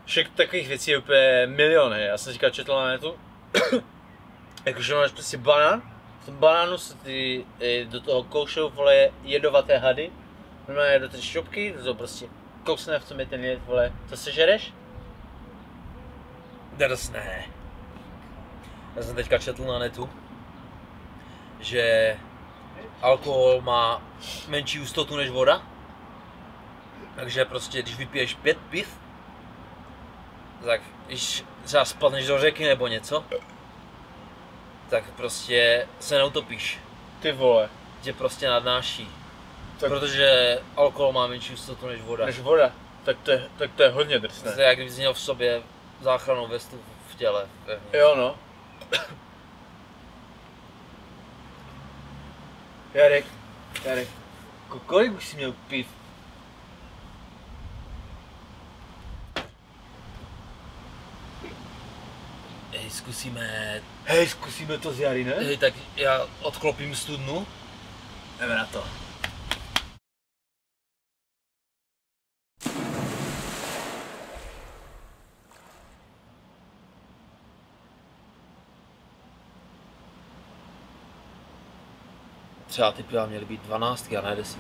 Však takových věcí je úplně miliony. Já jsem říkal, četl na netu, jakože máš prostě banán, v tom banánu se ty do toho koušou, vole, jedovaté hady, normálně do té šťopky, to prostě kousne, v tom je ten jed, vole, to sežereš? Ne. Já jsem teďka četl na netu, že alkohol má menší hustotu než voda. Takže prostě, když vypiješ 5 piv, tak když třeba spadneš do řeky nebo něco, tak prostě se neutopíš. Ty vole. Tě prostě nadnáší. Tak... Protože alkohol má menší hustotu než voda. Než voda? Tak to je hodně drsné. To je jak kdybys měl v sobě záchrannou vestu v těle. Jo no. Jarek, kolik už jsi měl piv? Zkusíme to z Jary, ne? Hej, tak já odklopím studnu. Jdeme na to. Třeba ty piva měly být 12 a ne 10.